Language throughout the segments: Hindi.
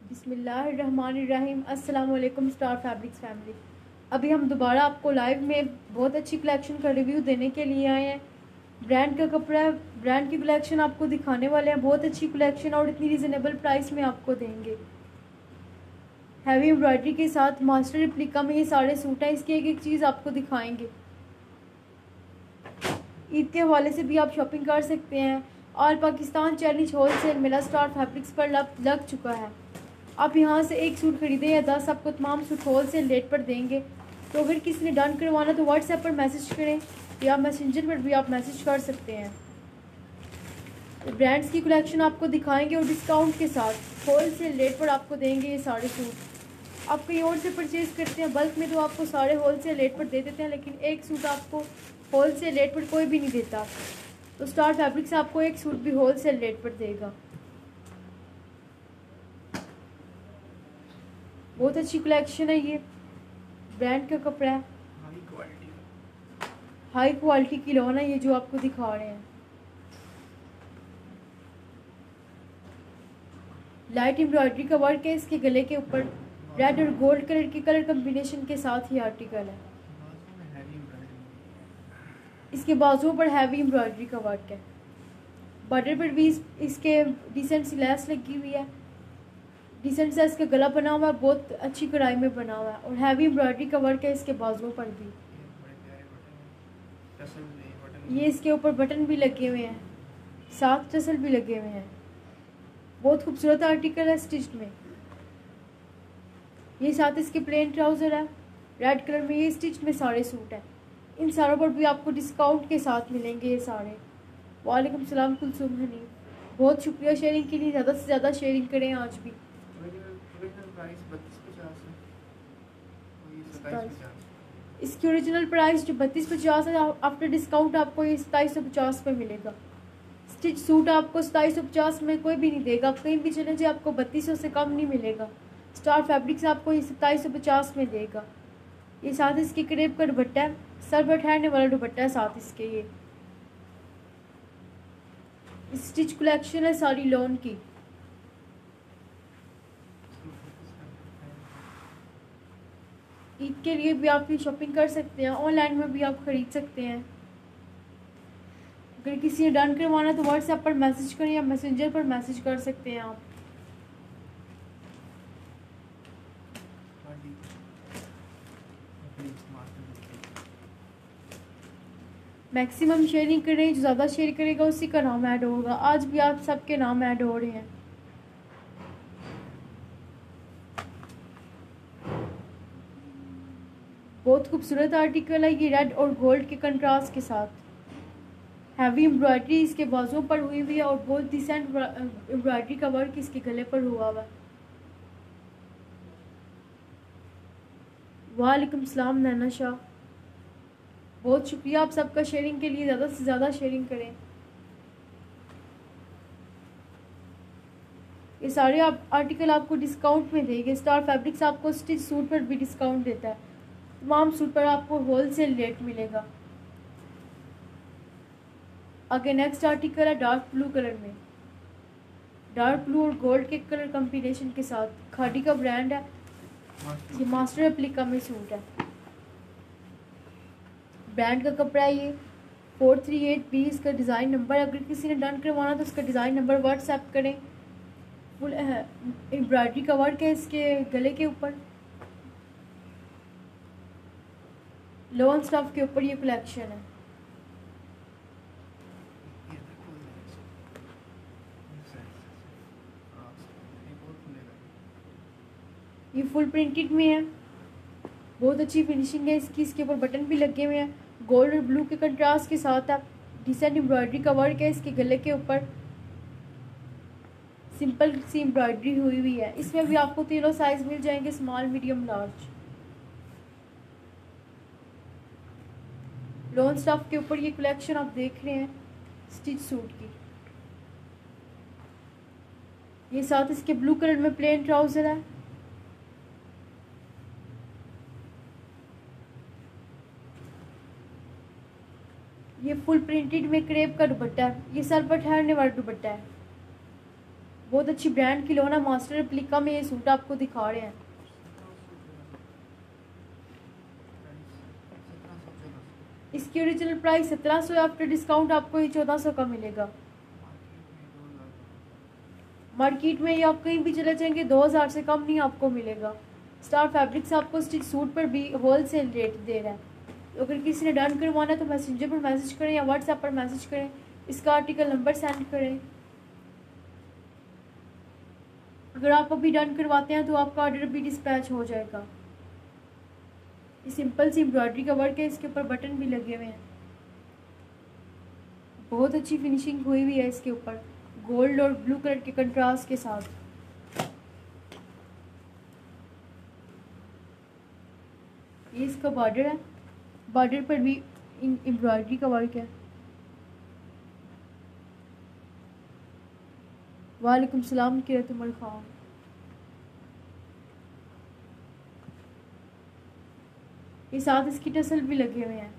बिस्मिल्लाहिर्रहमानिर्रहीम। अस्सलाम वालेकुम स्टार फैब्रिक्स फैमिली। अभी हम दोबारा आपको लाइव में बहुत अच्छी कलेक्शन का रिव्यू देने के लिए आए हैं। ब्रांड का कपड़ा, ब्रांड की कलेक्शन आपको दिखाने वाले हैं। बहुत अच्छी कलेक्शन और इतनी रिजनेबल प्राइस में आपको देंगे। हैवी एम्ब्रॉयडरी के साथ मास्टर रिप्लिका में ये सारे सूट हैं। इसकी एक एक चीज़ आपको दिखाएंगे। ईद के हवाले से भी आप शॉपिंग कर सकते हैं। ऑल पाकिस्तान चैलेंज होलसेल मेला स्टार फैब्रिक्स पर लग चुका है। आप यहाँ से एक सूट खरीदें या 10, आपको तमाम सूट होलसेल रेट पर देंगे। तो अगर किसी ने डन करवाना तो व्हाट्सएप पर मैसेज करें या मैसेंजर पर भी आप मैसेज कर सकते हैं। तो ब्रांड्स की कलेक्शन आपको दिखाएंगे और डिस्काउंट के साथ होलसेल रेट पर आपको देंगे ये सारे सूट। आप कहीं और से परचेज़ करते हैं बल्क में तो आपको सारे होलसेल रेट पर दे देते हैं, लेकिन एक सूट आपको होलसेल रेट पर कोई भी नहीं देता। तो स्टार फैब्रिक्स आपको एक सूट भी होलसेल रेट पर देगा। बहुत अच्छी कलेक्शन है। ये ब्रांड का कपड़ा है, हाई क्वालिटी की लॉन है ये जो आपको दिखा रहे हैं। लाइट एम्ब्रॉयडरी का वर्क है इसके गले के ऊपर। रेड और गोल्ड कलर की कलर कम्बिनेशन के साथ ही आर्टिकल है। इसके बाजुओं पर हैवी एम्ब्रॉयडरी का वर्क है। बॉर्डर पर भी इसके डिसेंट सी लेस लगी हुई है। डिसेंट सा इसका गला बना हुआ है, बहुत अच्छी कढ़ाई में बना हुआ है और हैवी एम्ब्रॉयडरी का वर्क है इसके बाजुओं पर भी। ये इसके ऊपर बटन भी लगे हुए हैं, साथ टसल भी लगे हुए हैं। बहुत खूबसूरत आर्टिकल है स्टिच्ड में। ये साथ इसके प्लेन ट्राउज़र है रेड कलर में। ये स्टिच में सारे सूट हैं। इन सारों पर भी आपको डिस्काउंट के साथ मिलेंगे ये सारे। वालेकुम सलाम कुलसुम हनी, बहुत शुक्रिया शेयरिंग के लिए। ज़्यादा से ज़्यादा शेयरिंग करें आज भी। इसकी ओरिजिनल प्राइस जो 3250 है, आफ्टर डिस्काउंट आपको ये 2750 पे मिलेगा। स्टिच सूट आपको 2750 में कोई भी नहीं देगा। कहीं भी चले जाए आपको 3200 से कम नहीं मिलेगा। स्टार फैब्रिक्स आपको ये 2750 में देगा। ये साथ इसके क्रेप का दुपट्टा है, सर पर ठहरने वाला दुपट्टा है साथ इसके। ये स्टिच कलेक्शन है सारी लॉन की। ईद के लिए भी आप ये शॉपिंग कर सकते हैं, ऑनलाइन में भी आप खरीद सकते हैं। अगर किसी ने डन करवाना तो व्हाट्सएप पर मैसेज करें या मैसेंजर पर मैसेज कर सकते हैं आप। मैक्सिमम शेयरिंग करें, जो ज़्यादा शेयर करेगा उसी का नाम ऐड होगा। आज भी आप सबके नाम ऐड हो रहे हैं। बहुत खूबसूरत आर्टिकल है ये, रेड और गोल्ड के कंट्रास्ट के साथ। हैवी एम्ब्रॉयडरी इसके बाजुओं पर हुई हुई है और बहुत डिसेंट एम्ब्रॉयडरी का वर्क इसके गले पर हुआ हुआ है। वालेकुम सलाम नैना शाह, बहुत शुक्रिया आप सबका शेयरिंग के लिए। ज़्यादा से ज़्यादा शेयरिंग करें। ये सारे आर्टिकल आपको डिस्काउंट में देंगे। स्टार फैब्रिक्स आपको स्टिच सूट पर भी डिस्काउंट देता है। तमाम सूट पर आपको होलसेल रेट मिलेगा। आगे नेक्स्ट आर्टिकल है डार्क ब्लू कलर में। डार्क ब्लू और गोल्ड के कलर कॉम्बिनेशन के साथ। खादी का ब्रांड है ये, मास्टर एप्लिका में सूट है। ब्रांड का कपड़ा है ये। 438B इसका डिज़ाइन नंबर। अगर किसी ने डन करवाना तो उसका डिज़ाइन नंबर व्हाट्सएप करें। फुल एम्ब्रॉयडरी का वर्क है इसके गले के ऊपर। लॉन स्टफ के ऊपर ये कलेक्शन है। ये फुल प्रिंटेड में है, बहुत अच्छी फिनिशिंग है इसकी। इसके ऊपर बटन भी लगे हुए हैं, गोल्ड और ब्लू के कंट्रास्ट के साथ है। डिसेंट एम्ब्रॉयडरी का वर्क है इसके गले के ऊपर। सिंपल सी एम्ब्रॉयडरी हुई हुई है। इसमें भी आपको तीनों साइज मिल जाएंगे, small, medium, large. Lawn stuff के ऊपर ये कलेक्शन आप देख रहे हैं स्टिच सूट की। ये साथ इसके ब्लू कलर में प्लेन ट्राउजर है। ये फुल प्रिंटेड में क्रेप का दुपट्टा है। ये सर पर ठहरने वाला दुपट्टा है। बहुत अच्छी ब्रांड की लोना मास्टर रेप्लिका में ये सूट आपको दिखा रहे हैं। इसकी ओरिजिनल प्राइस 1700 है, आफ्टर डिस्काउंट आपको ये 1400 का मिलेगा। मार्केट में ये आप कहीं भी चले जाएंगे 2000 से कम नहीं आपको मिलेगा। स्टार फैब्रिक्स आपको स्टिच सूट पर भी होलसेल रेट दे रहा है। तो अगर किसी ने डन करवाना है तो मैसेंजर पर मैसेज करें या व्हाट्सएप पर मैसेज करें, इसका आर्टिकल नंबर सेंड करें। अगर आप अभी डन करवाते हैं तो आपका ऑर्डर भी डिस्पैच हो जाएगा। ये सिंपल सी एम्ब्रॉयडरी का वर्क है, इसके ऊपर बटन भी लगे हुए हैं। बहुत अच्छी फिनिशिंग हुई हुई है इसके ऊपर गोल्ड और ब्लू कलर के कंट्रास्ट के साथ। ये इसका बॉर्डर है, बॉर्डर पर भी एम्ब्रॉयडरी का वर्क है। वालेकुम सलाम किरत उमर खान। ये साथ इसकी टसल भी लगे हुए हैं।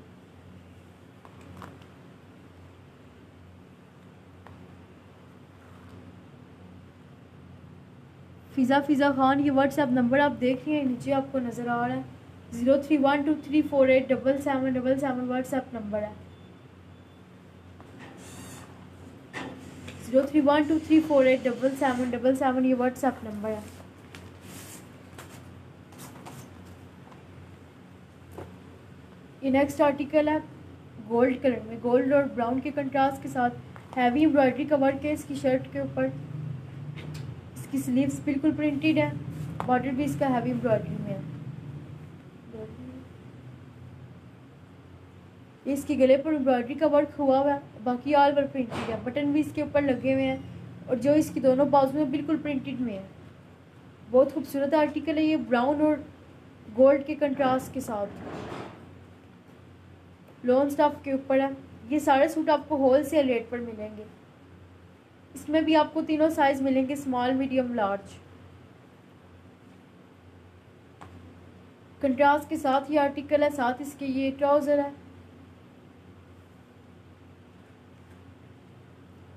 फिज़ा खान, ये व्हाट्सएप नंबर आप देख रहे हैं नीचे आपको नज़र आ रहा है, 0312348777 व्हाट्सएप नंबर है। 0312348777 ये व्हाट्सएप नंबर है। ये नेक्स्ट आर्टिकल है गोल्ड कलर में, गोल्ड और ब्राउन के कंट्रास्ट के साथ हैवी एम्ब्रॉयडरी का वर्क है इसकी शर्ट के ऊपर। इसकी स्लीव्स बिल्कुल प्रिंटेड है, बॉर्डर भी इसका हैवी एम्ब्रॉयडरी में है। ये इसके गले पर एम्ब्रॉयडरी का वर्क हुआ हुआ है, बाकी ऑल ओवर प्रिंटेड है। बटन भी इसके ऊपर लगे हुए हैं और जो इसकी दोनों बाजू में बिल्कुल प्रिंटेड में है। बहुत खूबसूरत आर्टिकल है ये, ब्राउन और गोल्ड के कंट्रास्ट के साथ लॉन स्टफ के ऊपर है। ये सारे सूट आपको होलसेल रेट पर मिलेंगे। इसमें भी आपको तीनों साइज मिलेंगे, स्मॉल मीडियम लार्ज। कंट्रास्ट के साथ ये आर्टिकल है, साथ इसके ये ट्राउजर है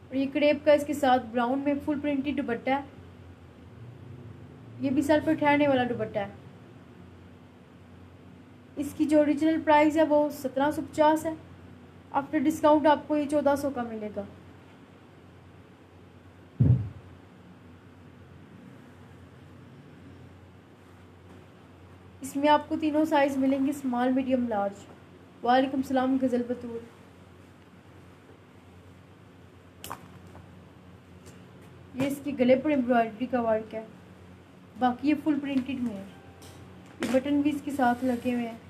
और ये क्रेप का इसके साथ ब्राउन में फुल प्रिंटेड दुपट्टा है। ये भी सर पर ठहरने वाला दुपट्टा है। इसकी जो ओरिजिनल प्राइस है वो 1750 है, आफ्टर डिस्काउंट आपको ये 1400 का मिलेगा। इसमें आपको तीनों साइज मिलेंगे, स्मॉल मीडियम लार्ज। वालेकुम सलाम गज़ल बतूल। ये इसके गले पर एम्ब्रॉयडरी का वर्क है, बाकी ये फुल प्रिंटेड में है। ये बटन भी इसके साथ लगे हुए हैं।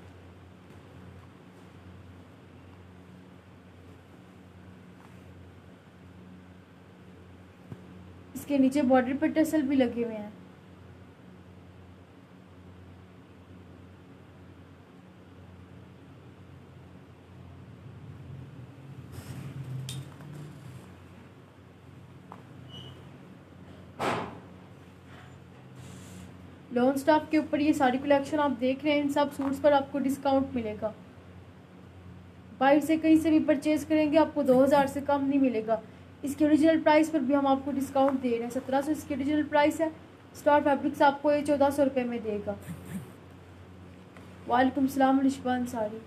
इसके नीचे बॉर्डर पर टसल भी लगे हुए हैं। लॉन स्टॉप के ऊपर ये सारी कलेक्शन आप देख रहे हैं, इन सब सूट्स पर आपको डिस्काउंट मिलेगा। बाहर से कहीं से भी परचेज करेंगे आपको 2000 से कम नहीं मिलेगा। इसकी ओरिजिनल प्राइस पर भी हम आपको डिस्काउंट दे रहे हैं, 1700 इसकी ओरिजिनल प्राइस है। स्टार फैब्रिक्स आपको ये 1400 रुपये में देगा। वालेकुम सलाम रिशवा अंसारी।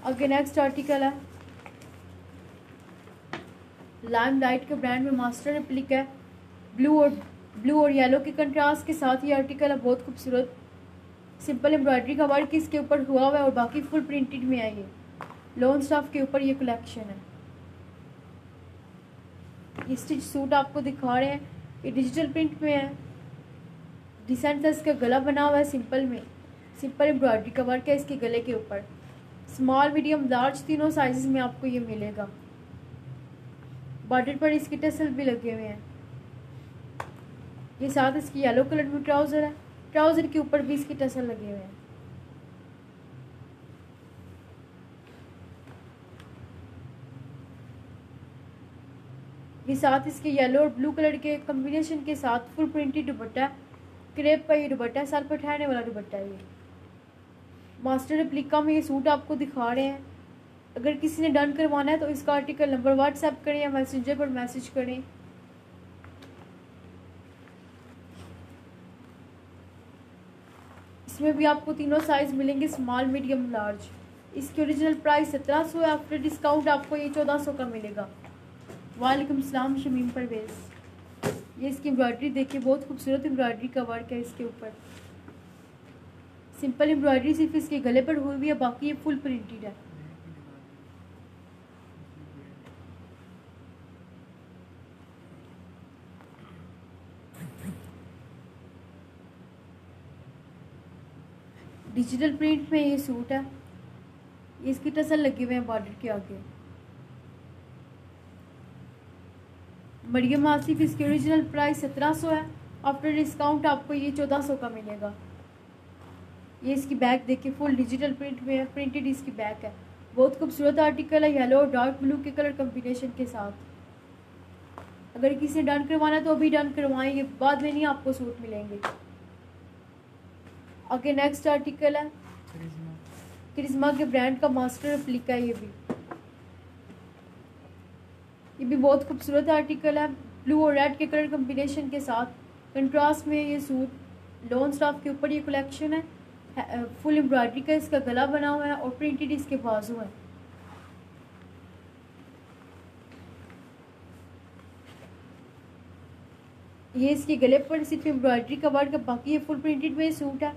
आगे नेक्स्ट आर्टिकल है लाइम लाइट के ब्रांड में मास्टर रेप्लिका है, ब्लू और येलो के कंट्रास्ट के साथ ये आर्टिकल है। बहुत खूबसूरत सिंपल एम्ब्रॉयडरी का वर्क इसके ऊपर हुआ हुआ है और बाकी फुल प्रिंटेड में है। ये लॉन स्टफ के ऊपर ये कलेक्शन है। ये स्टिच सूट आपको दिखा रहे हैं, ये डिजिटल प्रिंट में है। डिसेंट सा इसका गला बना हुआ है, सिंपल में सिंपल एम्ब्रॉयडरी का वर्क है इसके गले के ऊपर। स्मॉल मीडियम लार्ज तीनों साइजेस में आपको ये मिलेगा। बॉर्डर पर इसके टसल भी लगे हुए हैं। ये साथ इसकी येलो कलर में ट्राउज़र है, ट्राउज़र के ऊपर भी इसके टसल लगे हुए हैं। ये साथ इसके येलो और ब्लू कलर के कॉम्बिनेशन के साथ फुल प्रिंटेड दुपट्टा, क्रेप का ये दुपट्टा, सर पर ठहरने वाला दुपट्टा है। ये मास्टर रेप्लिका में ये सूट आपको दिखा रहे हैं। अगर किसी ने डन करवाना है तो इसका आर्टिकल नंबर व्हाट्सएप करें या मैसेंजर पर मैसेज करें। इसमें भी आपको तीनों साइज़ मिलेंगे, स्मॉल मीडियम लार्ज। इसकी ओरिजिनल प्राइस 1700 है, आफ्टर डिस्काउंट आपको ये 1400 का मिलेगा। वालेकुम सलाम शमीम परवेज़। ये इसकी एम्ब्रॉयडरी देखिए, बहुत खूबसूरत एम्ब्रॉयडरी का वर्क है इसके ऊपर। सिंपल एम्ब्रॉयडरी सिर्फ इसके गले पर हुई हुई है, बाकी ये फुल प्रिंटेड है। डिजिटल प्रिंट में ये सूट है, ये इसकी टसल लगे हुए हैं बॉर्डर के आगे। मरियम आसिफ, इसकी ओरिजिनल प्राइस 1700 है, आफ्टर डिस्काउंट आपको ये 1400 का मिलेगा। ये इसकी बैक देखिए, फुल डिजिटल प्रिंट में है, प्रिंटेड इसकी बैक है। बहुत खूबसूरत आर्टिकल है, येलो और डार्क ब्लू के कलर कॉम्बिनेशन के साथ। अगर किसी ने डन करवाना है तो अभी डन करवाएं, ये बाद में नहीं आपको सूट मिलेंगे। ओके, नेक्स्ट आर्टिकल है करिश्मा के ब्रांड का मास्टर रेप्लिका। ये भी बहुत खूबसूरत आर्टिकल है, ब्लू और रेड के कलर कॉम्बिनेशन के साथ। कंट्रास्ट में ये सूट लॉन स्टाफ के ऊपर ये कलेक्शन है। फुल एम्ब्रॉयडरी का इसका गला बना हुआ है और प्रिंटेड इसके बाजू है। ये इसके गले पर सिर्फ एम्ब्रॉयडरी का वर्क है, बाकी ये फुल प्रिंटेड में सूट है।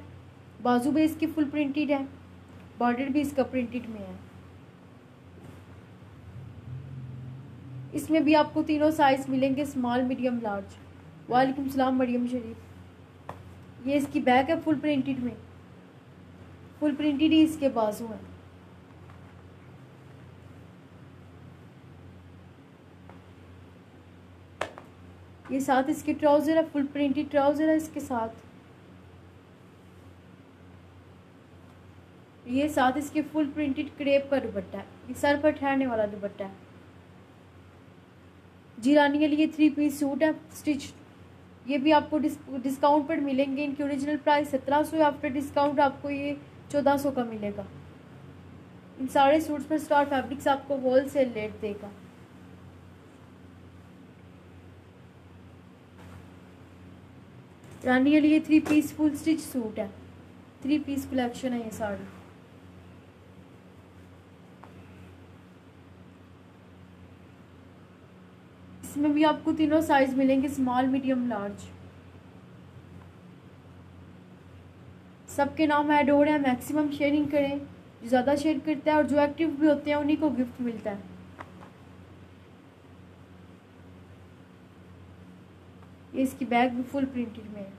बाजू भी इसकी फुल प्रिंटेड है, बॉर्डर भी इसका प्रिंटेड में है। इसमें भी आपको तीनों साइज मिलेंगे, स्मॉल मीडियम लार्ज। वालेकुम सलाम मरियम शरीफ। ये इसकी बैक है, फुल प्रिंटेड में, फुल प्रिंटेड ही इसके बाजू हैं। ये साथ इसके ट्राउज़र है, फुल प्रिंटेड ट्राउज़र है इसके साथ। ये साथ इसके फुल प्रिंटेड क्रेप का दुपट्टा है, ये सर पर ठहरने वाला दुपट्टा है। जी रानी के लिए 3 पीस सूट है स्टिच। ये भी आपको डिस्काउंट पर मिलेंगे। इनकी ओरिजिनल प्राइस 1700 है, आफ्टर डिस्काउंट आपको ये 1400 का मिलेगा। इन सारे सूट्स पर स्टार फैब्रिक्स आपको होलसेल रेट देगा। रानी के लिए 3 पीस फुल स्टिच सूट है, 3 पीस कलेक्शन है ये साड़ी। इसमें भी आपको तीनों साइज मिलेंगे, स्मॉल मीडियम लार्ज। सबके नाम ऐड हो रहे हैं, मैक्सिमम शेयरिंग करें। जो ज़्यादा शेयर करता है और जो एक्टिव भी होते हैं उन्हीं को गिफ्ट मिलता है। ये इसकी बैग भी फुल प्रिंटेड में है।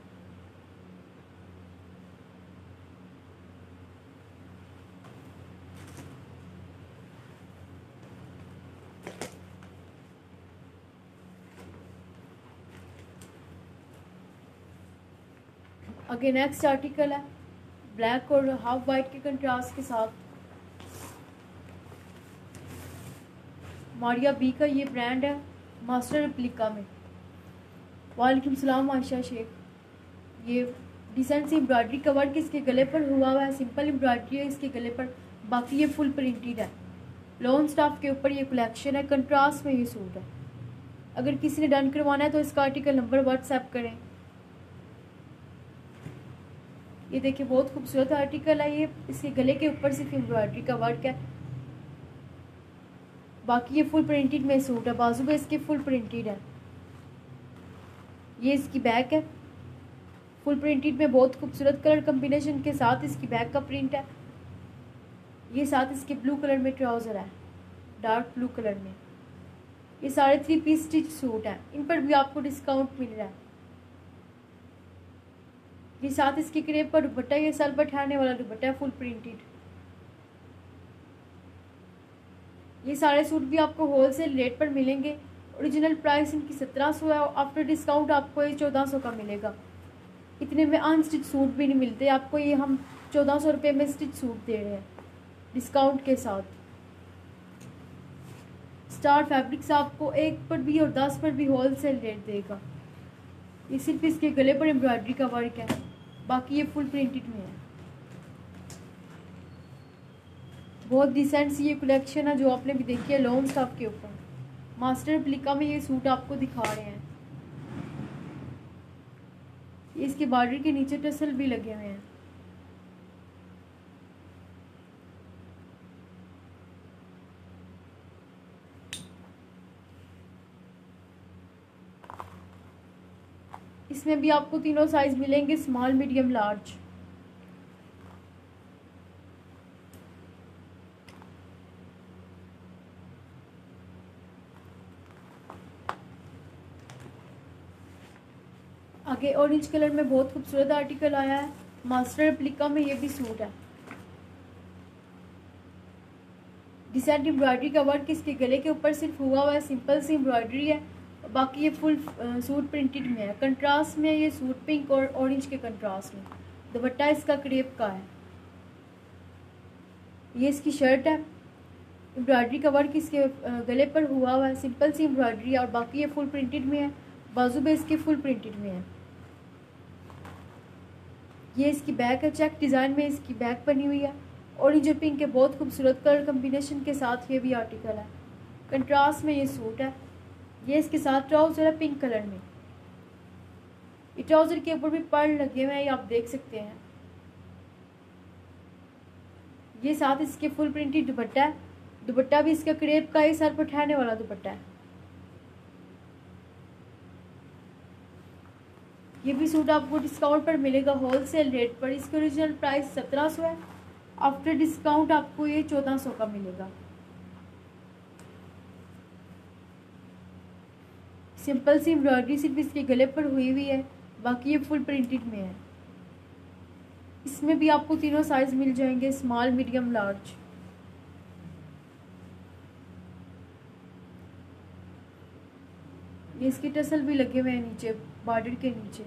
आगे नेक्स्ट आर्टिकल है ब्लैक और हाफ वाइट के कंट्रास्ट के साथ। मारिया बी का ये ब्रांड है, मास्टर रेप्लिका में। वालेकुम सलाम आयशा शेख। ये डिसेंट सी एम्ब्रॉयडरी का वर्क इसके गले पर हुआ है, सिंपल एम्ब्रॉयडरी है इसके गले पर, बाकी ये फुल प्रिंटेड है। लॉन स्टाफ के ऊपर ये कलेक्शन है, कंट्रास्ट में ये सूट है। अगर किसी ने डन करवाना है तो इसका आर्टिकल नंबर व्हाट्सएप करें। ये देखिए बहुत खूबसूरत आर्टिकल है ये, इसके गले के ऊपर सिर्फ एम्ब्रॉयडरी का वर्क है, बाकी ये फुल प्रिंटेड में सूट है। बाजू में इसके फुल प्रिंटेड है। ये इसकी बैक है, फुल प्रिंटेड में बहुत खूबसूरत कलर कॉम्बिनेशन के साथ इसकी बैक का प्रिंट है। ये साथ इसके ब्लू कलर में ट्राउज़र है, डार्क ब्लू कलर में। ये सारे 3 पीस स्टिच सूट हैं, इन पर भी आपको डिस्काउंट मिल रहा है। ये साथ इसकी क्रेप का दुपट्टा, ये सर पर ठहरने वाला दुपट्टा है, फुल प्रिंटेड। ये सारे सूट भी आपको होलसेल रेट पर मिलेंगे। ओरिजिनल प्राइस इनकी 1700 है, आफ्टर डिस्काउंट आपको ये 1400 का मिलेगा। इतने में अनस्टिच सूट भी नहीं मिलते आपको, ये हम 1400 रुपये में स्टिच सूट दे रहे हैं डिस्काउंट के साथ। स्टार फैब्रिक्स आपको 1 पर भी और 10 पर भी होलसेल रेट देगा। ये सिर्फ इसके गले पर एम्ब्रॉयडरी का वर्क है, बाकी ये फुल प्रिंटेड में है। बहुत डिसेंट सी ये कलेक्शन है जो आपने भी देखी है लॉन्ग स्टाफ के ऊपर। मास्टर रेप्लिका में ये सूट आपको दिखा रहे हैं। ये इसके बॉर्डर के नीचे टसल भी लगे हुए हैं। इसमें भी आपको तीनों साइज मिलेंगे, स्मॉल, मीडियम, लार्ज। आगे ऑरेंज कलर में बहुत खूबसूरत आर्टिकल आया है, मास्टर रेप्लिका में ये भी सूट है। डिसेंट एम्ब्रॉयडरी का वर्क इसके गले के ऊपर सिर्फ हुआ है, सिंपल सी एम्ब्रॉयडरी है, बाकी ये फुल सूट प्रिंटेड में है। कंट्रास्ट में ये सूट पिंक और ऑरेंज के कंट्रास्ट में। दुपट्टा इसका क्रेप का है। ये इसकी शर्ट है, एम्ब्रॉयडरी का वर्क इसके गले पर हुआ है, सिंपल सी एम्ब्रॉयडरी है और बाकी ये फुल प्रिंटेड में है। बाजू पे इसके फुल प्रिंटेड में है। ये इसकी बैक है, चेक डिज़ाइन में इसकी बैक बनी हुई है। ऑरेंज और पिंक के बहुत खूबसूरत कलर कम्बिनेशन के साथ ये भी आर्टिकल है। कंट्रास्ट में ये सूट है। ये इसके साथ ट्राउज़र है पिंक कलर में। ये ट्राउज़र के ऊपर भी पर्ल लगे हुए हैं, ये आप देख सकते हैं। ये साथ इसके फुल प्रिंटेड दुपट्टा है। दुपट्टा भी इसका क्रेप का ही सर पर ठहरने वाला दुपट्टा है। ये भी सूट आपको डिस्काउंट पर मिलेगा होलसेल रेट पर। इसका ओरिजिनल प्राइस 1700 है, आफ्टर डिस्काउंट आपको ये 1400 का मिलेगा। सिंपल सी एम्ब्रॉयडरी सिर्फ इसके गले पर हुई हुई है, बाकी ये फुल प्रिंटेड में है। इसमें भी आपको तीनों साइज मिल जाएंगे, स्मॉल, मीडियम, लार्ज। ये इसके टसल भी लगे हुए हैं नीचे, बॉर्डर के नीचे।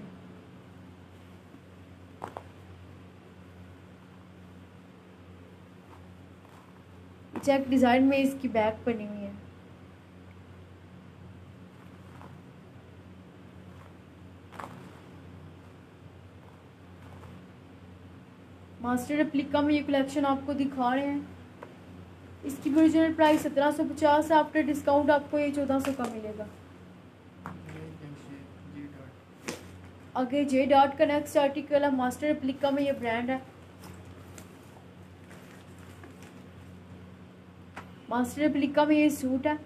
चेक डिजाइन में इसकी बैक बनी हुई है। मास्टर रेप्लिका में ये कलेक्शन आपको दिखा रहे हैं। इसकी ओरिजिनल प्राइस 1750 है, आफ्टर डिस्काउंट आपको ये 1400 का मिलेगा। आगे जे डॉट का नेक्स्ट आर्टिकल है। मास्टर रेप्लिका में ये ब्रांड है। मास्टर रेप्लिका में ये सूट है,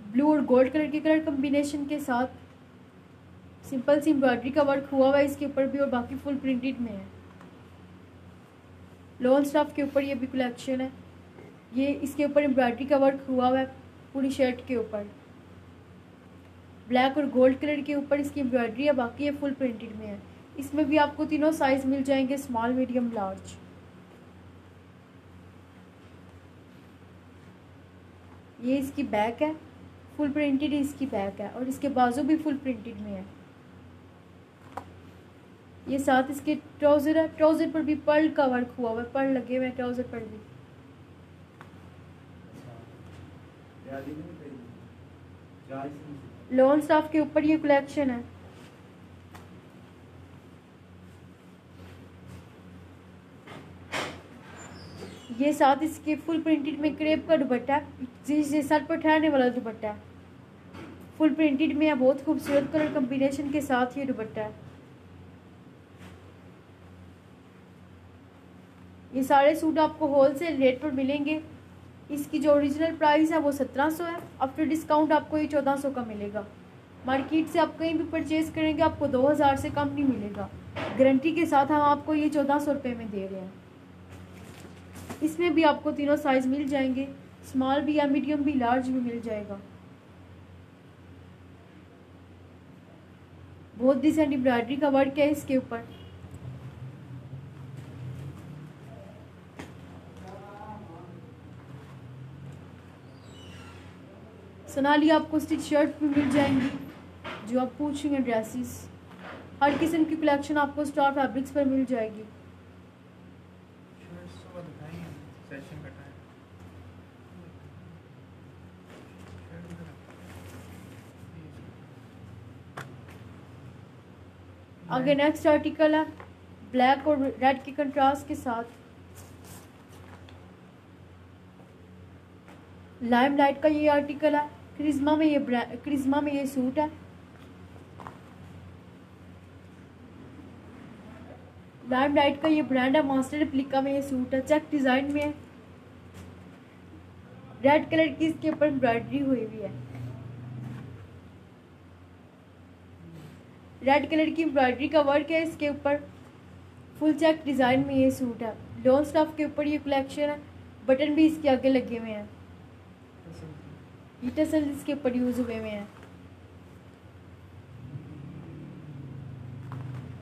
ब्लू और गोल्ड कलर के कलर कम्बिनेशन के साथ। सिंपल सी एम्ब्रॉयडरी का वर्क हुआ हुआ है इसके ऊपर भी और बाकी फुल प्रिंटेड में है। लॉन स्टफ के ऊपर ये भी कलेक्शन है। ये इसके ऊपर एम्ब्रॉयडरी का वर्क हुआ हुआ है पूरी शर्ट के ऊपर। ब्लैक और गोल्ड कलर के ऊपर इसकी एम्ब्रॉयडरी है, बाकी ये फुल प्रिंटेड में है। इसमें भी आपको तीनों साइज मिल जाएंगे, स्मॉल, मीडियम, लार्ज। ये इसकी बैक है, फुल प्रिंटेड इसकी बैक है और इसके बाजू भी फुल प्रिंटेड में है। ये साथ इसके ट्राउज़र है। ट्राउज़र पर भी पर्ल का वर्क हुआ हुआ है, पर्ल लगे हुए हैं ट्राउज़र पर भी। लॉन स्टाफ के ऊपर ये कलेक्शन है। ये साथ इसके फुल प्रिंटेड में क्रेप का दुपट्टा है, जिससे सर पर ठहरने वाला दुपट्टा है। फुल प्रिंटेड में है, बहुत खूबसूरत कलर कम्बिनेशन के साथ ये दुपट्टा है। ये सारे सूट आपको होलसेल रेट पर मिलेंगे। इसकी जो ओरिजिनल प्राइस है वो 1700 है, आफ्टर डिस्काउंट आपको ये 1400 का मिलेगा। मार्केट से आप कहीं भी परचेज करेंगे आपको 2000 से कम नहीं मिलेगा। गारंटी के साथ हम आपको ये 1400 रुपये में दे रहे हैं। इसमें भी आपको तीनों साइज मिल जाएंगे, स्मॉल भी या मीडियम भी, लार्ज भी मिल जाएगा। बहुत डिसेंट एम्ब्रॉयडरी का वर्क है इसके ऊपर। सोनाली आपको स्टिच शर्ट भी मिल जाएंगी, जो आप पूछेंगे ड्रेसेस। हर किस्म की कलेक्शन आपको स्टार फैब्रिक्स पर मिल जाएगी। आगे नेक्स्ट आर्टिकल है ब्लैक और रेड के कंट्रास्ट के साथ। लाइम लाइट का ये आर्टिकल है। क्रिज्मा में ये सूट है। लाइम लाइट का ये ब्रांड है। मास्टर रेप्लिका में ये सूट है, चेक डिजाइन में है। रेड कलर की इसके ऊपर एम्ब्रॉयडरी हुई हुई है। रेड कलर की एम्ब्रॉयडरी का वर्क है इसके ऊपर। फुल चेक डिज़ाइन में ये सूट है। लॉन स्टफ के ऊपर ये कलेक्शन है। बटन भी इसके आगे लगे हुए हैं। ये टसल इसके ऊपर यूज़ हुए हुए हैं।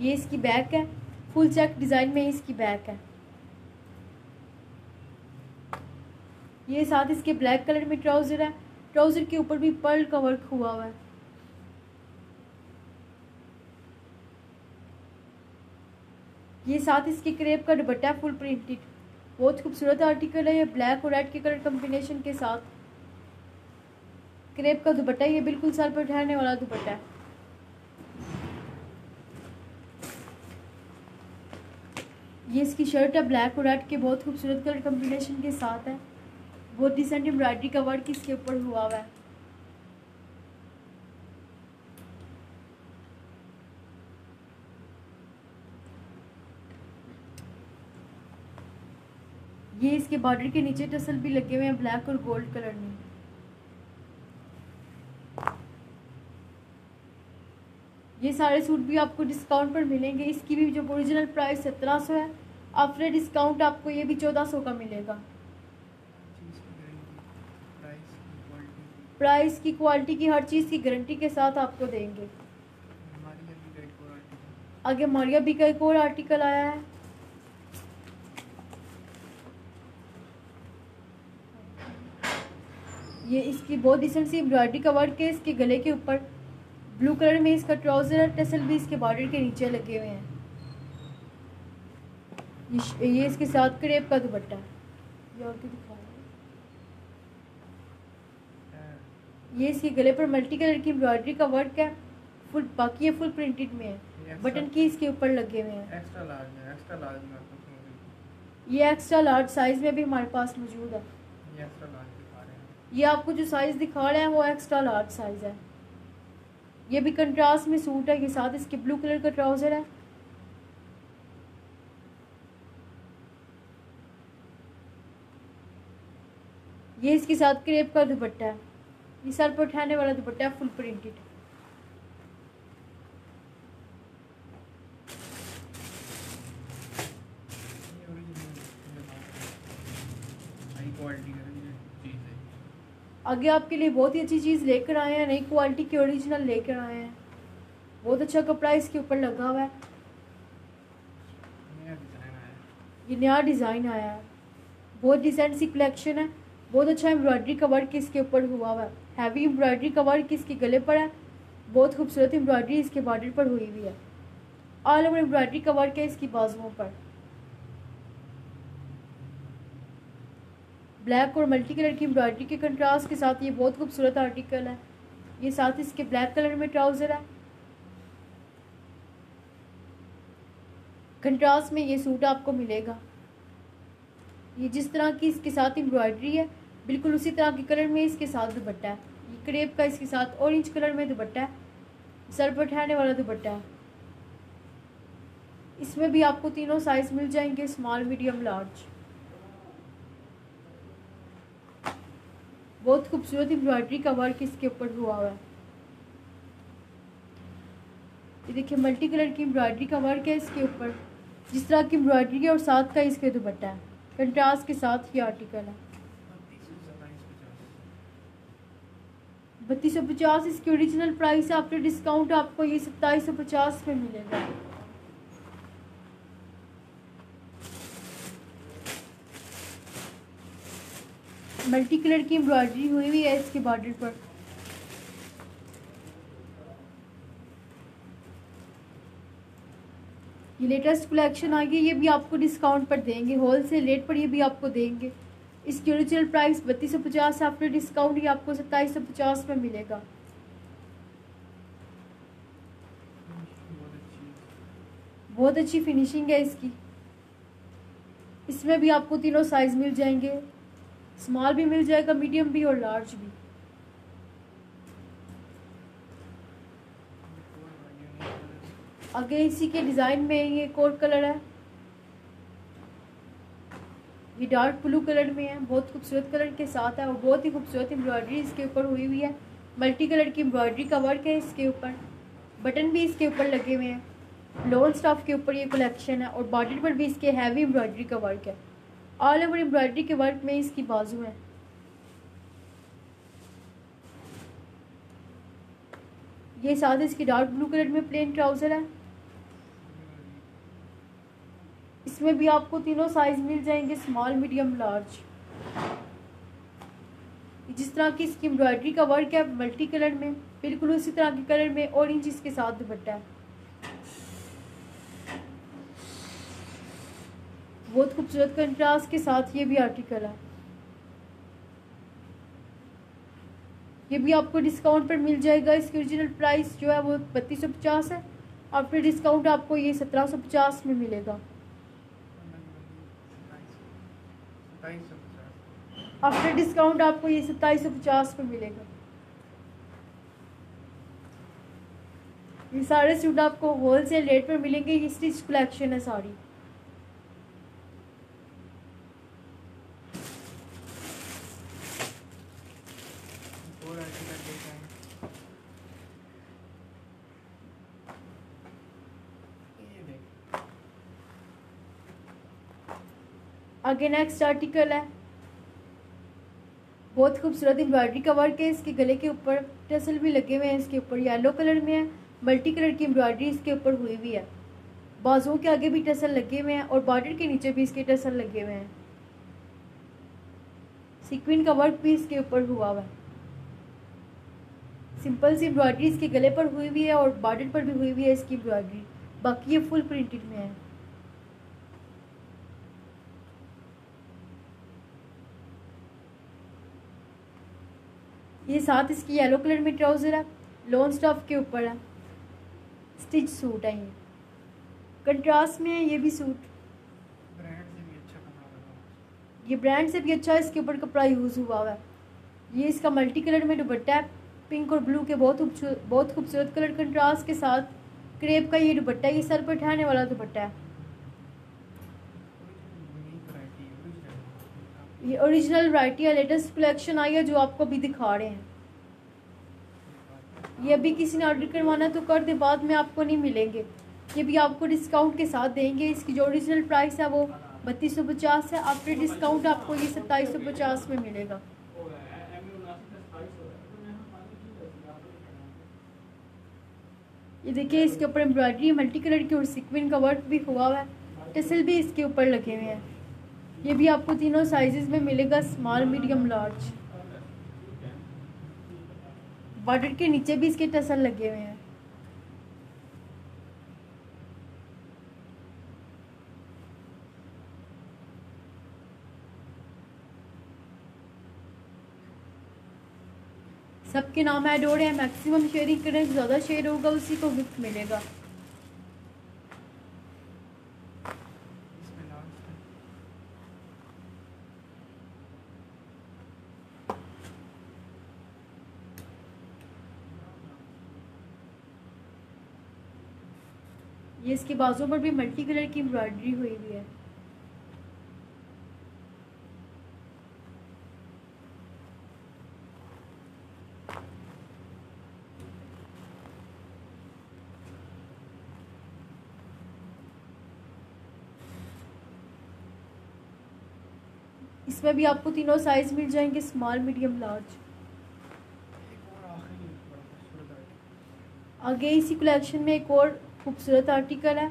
ये इसकी बैक है। फुल चेक डिज़ाइन में इसकी बैक है। ये साथ इसके ब्लैक कलर में ट्राउज़र है। ट्राउज़र के ऊपर भी पर्ल का वर्क हुआ हुआ है। ये साथ इसके क्रेप का दुपट्टा फुल प्रिंटेड, बहुत खूबसूरत आर्टिकल है। ये ब्लैक और रेड के कलर कॉम्बिनेशन के साथ क्रेप का दुपट्टा, ये बिल्कुल सर पर ठहरने वाला दुपट्टा है। ये इसकी शर्ट है ब्लैक और रेड के बहुत खूबसूरत कलर कॉम्बिनेशन के साथ है। बहुत डिसेंट एम्ब्रॉयडरी का वर्क इसके ऊपर हुआ हुआ है। ये इसके बॉर्डर के नीचे टसल भी लगे हुए हैं ब्लैक और गोल्ड कलर में। ये सारे सूट भी आपको डिस्काउंट पर मिलेंगे। इसकी भी जो ओरिजिनल प्राइस 1700 है, आफ्टर डिस्काउंट आपको ये भी 1400 का मिलेगा। प्राइस की, क्वालिटी की, हर चीज़ की गारंटी के साथ आपको देंगे। आगे मारिया बी का एक और आर्टिकल आया है। ये इसकी बहुत डिसेंट सी एम्ब्रॉयडरी का वर्क है। इसके गले के ऊपर ब्लू कलर में इसका ट्राउजर है। टसल भी इसके बॉर्डर के नीचे लगे हुए हैं। ये इसके साथ क्रेप का दुपट्टा है। ये और क्या दिखा रहा है। ये इसके गले पर मल्टी कलर की एम्ब्रॉयडरी का वर्क है। फुल, बाकी ये फुल प्रिंटेड में है। बटन की इसके ऊपर लगे हुए हैं। एक्स्ट्रा लार्ज में, एक्स्ट्रा लार्ज में ये एक्स्ट्रा लार्ज साइज में भी हमारे पास मौजूद है। ये एक्स्ट्रा लार्ज दिखा रहे हैं। ये आपको जो साइज दिखा रहे हैं वो एक्स्ट्रा लार्ज साइज है। ये भी कंट्रास्ट में सूट है। ये साथ इसके ब्लू कलर का ट्राउजर है। ये इसके साथ क्रेप का दुपट्टा है। ये सर पर उठाने वाला दुपट्टा है, फुल प्रिंटेड। आगे आपके लिए बहुत ही अच्छी चीज़ लेकर आए हैं। नई क्वालिटी के ओरिजिनल लेकर आए हैं। बहुत अच्छा कपड़ा इसके ऊपर लगा हुआ है। ये नया डिज़ाइन आया है। बहुत डिसेंट सी कलेक्शन है। बहुत अच्छा एम्ब्रॉयडरी का वर्क इसके ऊपर हुआ हुआ है। हैवी एम्ब्रॉयडरी का वर्क इसके गले पर है। बहुत खूबसूरत एम्ब्रॉयडरी इसके बॉर्डर पर हुई हुई है। ऑल ओवर एम्ब्रॉयडरी का वर्क है इसकी बाजुओं पर। ब्लैक और मल्टी कलर की एम्ब्रॉयडरी के कंट्रास्ट के साथ ये बहुत खूबसूरत आर्टिकल है। ये साथ इसके ब्लैक कलर में ट्राउज़र है। कंट्रास्ट में ये सूट आपको मिलेगा। ये जिस तरह की इसके साथ एम्ब्रॉयडरी है, बिल्कुल उसी तरह के कलर में इसके साथ दुपट्टा है। ये क्रेप का इसके साथ ऑरेंज कलर में दुपट्टा है। सर पर ठहरने वाला दुपट्टा है। इसमें भी आपको तीनों साइज मिल जाएंगे, स्मॉल, मीडियम, लार्ज। बहुत खूबसूरत एम्ब्रॉयडरी का वर्क इसके ऊपर हुआ हुआ है। ये देखिए मल्टी कलर की एम्ब्रॉयडरी का वर्क है इसके ऊपर। जिस तरह की एम्ब्रॉयडरी है और साथ का इसके दुपट्टा है। कंट्रास्ट के साथ ये आर्टिकल है। 3250 इसकी ओरिजिनल प्राइस है। आफ्टर डिस्काउंट आपको ये 2750 में मिलेगा। मल्टी कलर की एम्ब्रॉयडरी हुई हुई है इसके बॉर्डर पर। ये लेटेस्ट कलेक्शन आ गई। ये भी आपको डिस्काउंट पर देंगे, होलसेल रेट पर ये भी आपको देंगे। इसकी ओरिजिनल प्राइस 3250, आफ्टर डिस्काउंट ये आपको 2750 में मिलेगा। बहुत अच्छी फिनिशिंग है इसकी। इसमें भी आपको तीनों साइज मिल जाएंगे, स्मॉल भी मिल जाएगा, मीडियम भी और लार्ज भी। आगे इसी के डिज़ाइन में ये एक और कलर है। ये डार्क ब्लू कलर में है। बहुत खूबसूरत कलर के साथ है और बहुत ही खूबसूरत एम्ब्रॉयडरी इसके ऊपर हुई हुई है। मल्टी कलर की एम्ब्रॉयडरी का वर्क है इसके ऊपर। बटन भी इसके ऊपर लगे हुए हैं। लोन स्टॉफ के ऊपर ये कलेक्शन है और बॉडी पर भी इसके हैवी एम्ब्रॉयडरी का वर्क है। ऑल ओवर एम्ब्रॉयडरी के वर्क में इसकी बाजू है। ये साथ इसकी डार्क ब्लू कलर में प्लेन ट्राउज़र है। इसमें भी आपको तीनों साइज मिल जाएंगे, स्मॉल, मीडियम, लार्ज। जिस तरह की इसकी एम्ब्रॉयडरी का वर्क है मल्टी कलर में, बिल्कुल उसी तरह के कलर में ऑरेंज इसके साथ दुपट्टा है। बहुत खूबसूरत कंट्रास्ट के साथ ये भी आर्टिकल है। ये भी आपको डिस्काउंट पर मिल जाएगा। इसकी ओरिजिनल प्राइस जो है वो 3250 है। आफ्टर डिस्काउंट आपको ये 1750 में मिलेगा। आफ्टर डिस्काउंट आपको ये 2750 में मिलेगा। ये सारे सूट आपको होलसेल रेट पर मिलेंगे। ये स्टिच कलेक्शन है सारी। आगे नेक्स्ट आर्टिकल है। बहुत खूबसूरत एम्ब्रॉयडरी का वर्क है। इसके गले के ऊपर टसल भी लगे हुए हैं। इसके ऊपर येलो कलर में है, मल्टी कलर की एम्ब्रॉयडरी इसके ऊपर हुई हुई है। बाजुओं के आगे भी टसल लगे हुए हैं और बॉर्डर के नीचे भी इसके टसल लगे हुए हैं। सीक्वेंस का वर्क भी इसके ऊपर हुआ हुआ है। सिंपल सी एम्ब्रॉयडरी इसके गले पर हुई हुई है और बॉर्डर पर भी हुई हुई है इसकी एम्ब्रॉयडरी। बाकी ये फुल प्रिंटेड में है। ये साथ इसकी येलो कलर में ट्राउजर है, लॉन स्टॉफ के ऊपर है। स्टिच सूट है। ये कंट्रास्ट में है। ये भी सूट ये ब्रांड से भी अच्छा है। इसके ऊपर कपड़ा यूज़ हुआ हुआ है। ये इसका मल्टी कलर में दुपट्टा है, पिंक और ब्लू के बहुत खूबसूरत कलर कंट्रास्ट के साथ। क्रेप का ये दुपट्टा है। ये सर पर ठहरने वाला दुपट्टा है। ये ओरिजिनल वैरायटी है, लेटेस्ट कलेक्शन आई है जो आपको अभी दिखा रहे हैं। ये अभी किसी ने ऑर्डर करवाना तो कर दे, बाद में आपको नहीं मिलेंगे। ये भी आपको डिस्काउंट के साथ देंगे। इसकी जो ओरिजिनल प्राइस है वो 3250 है। आफ्टर डिस्काउंट आपको ये 2750 में मिलेगा। ये देखिए इसके ऊपर एम्ब्रॉयडरी मल्टी कलर की और सीक्वेंस का वर्क भी हुआ हुआ है। टसल भी इसके ऊपर लगे हुए हैं। ये भी आपको तीनों साइजेस में मिलेगा, स्मॉल, मीडियम, लार्ज। बॉर्डर के नीचे भी इसके टसल लगे हुए हैं। सबके नाम ऐड हो रहे हैं। मैक्सिमम शेयरिंग करें, ज़्यादा शेयर होगा उसी को गिफ्ट मिलेगा। ये इसके बाजू पर भी मल्टी कलर की एम्ब्रॉयडरी हुई हुई है। इसमें भी आपको तीनों साइज मिल जाएंगे, स्मॉल, मीडियम, लार्ज। आगे इसी कलेक्शन में एक और खूबसूरत आर्टिकल है।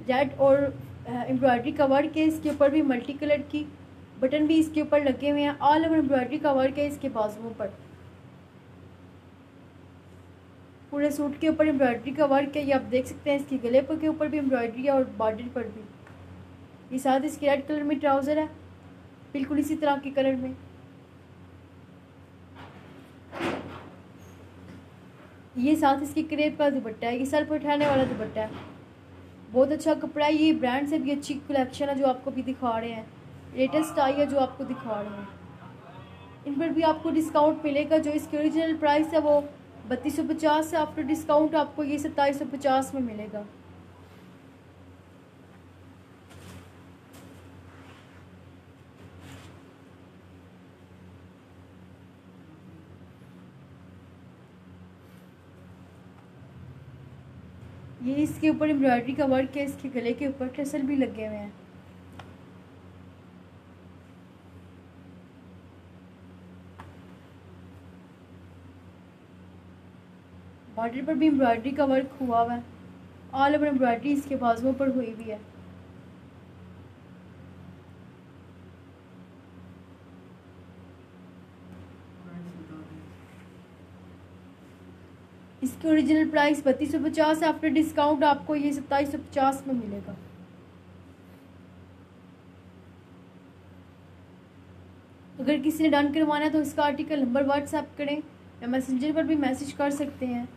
रेड और एम्ब्रॉयडरी का वर्क है। इसके ऊपर भी मल्टी कलर की बटन भी इसके ऊपर लगे हुए हैं। ऑल ओवर एम्ब्रॉयडरी का वर्क है इसके बाजुओं पर। पूरे सूट के ऊपर एम्ब्रॉयडरी का वर्क है। ये आप देख सकते हैं। इसके गले पर के ऊपर भी एम्ब्रॉयडरी है और बॉर्डर पर भी। ये साथ इसके रेड कलर में ट्राउज़र है, बिल्कुल इसी तरह के कलर में। ये साथ इसके क्रेप का दुपट्टा है। ये सर पर उठाने वाला दुपट्टा है। बहुत अच्छा कपड़ा है। ये ब्रांड से भी अच्छी कलेक्शन है जो आपको भी दिखा रहे हैं। लेटेस्ट आई है जो आपको दिखा रहे हैं। इन पर भी आपको डिस्काउंट मिलेगा। जो इसकी ओरिजिनल प्राइस है वो 3250 है। आफ्टर डिस्काउंट आपको ये 2750 में मिलेगा। ये इसके ऊपर एम्ब्रॉयडरी का वर्क है, इसके गले के ऊपर टसल भी लगे हुए हैं। बॉर्डर पर भी एम्ब्रॉयडरी का वर्क हुआ हुआ है। ऑल ओवर एम्ब्रॉयडरी इसके बाजुओं पर हुई हुई है। इसकी ओरिजिनल प्राइस 3250 है। आफ्टर डिस्काउंट आपको ये 2750 में मिलेगा। अगर किसी ने डन करवाना है तो इसका आर्टिकल नंबर व्हाट्सएप करें या मैसेंजर पर भी मैसेज कर सकते हैं।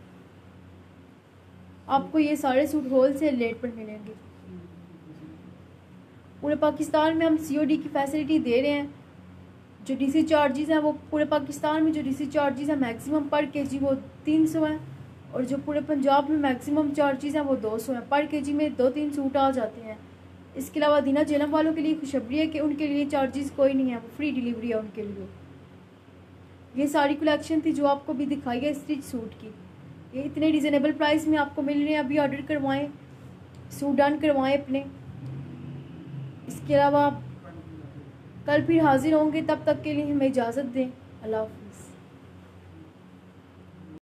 आपको ये सारे सूट होल सेल रेट पर मिलेंगे। पूरे पाकिस्तान में हम COD की फैसिलिटी दे रहे हैं। जो DC चार्जेस हैं वो पूरे पाकिस्तान में जो DC चार्जेस हैं मैक्सिमम पर केजी वो 300 हैं, और जो पूरे पंजाब में मैक्सिमम चार्जेस हैं वो 200 हैं। पर केजी में 2-3 सूट आ जाते हैं। इसके अलावा दीना जेलम वालों के लिए खुशखबरी है कि उनके लिए चार्जेस कोई नहीं है, वो फ्री डिलीवरी है उनके लिए। ये सारी कलेक्शन थी जो आपको भी दिखाई है स्टिच सूट की। ये इतने रिजनेबल प्राइस में आपको मिल रहे हैं। अभी ऑर्डर करवाएं, सूट डन करवाएं अपने। इसके अलावा कल फिर हाजिर होंगे, तब तक के लिए हमें इजाज़त दें। अल्लाह हाफ़िज़।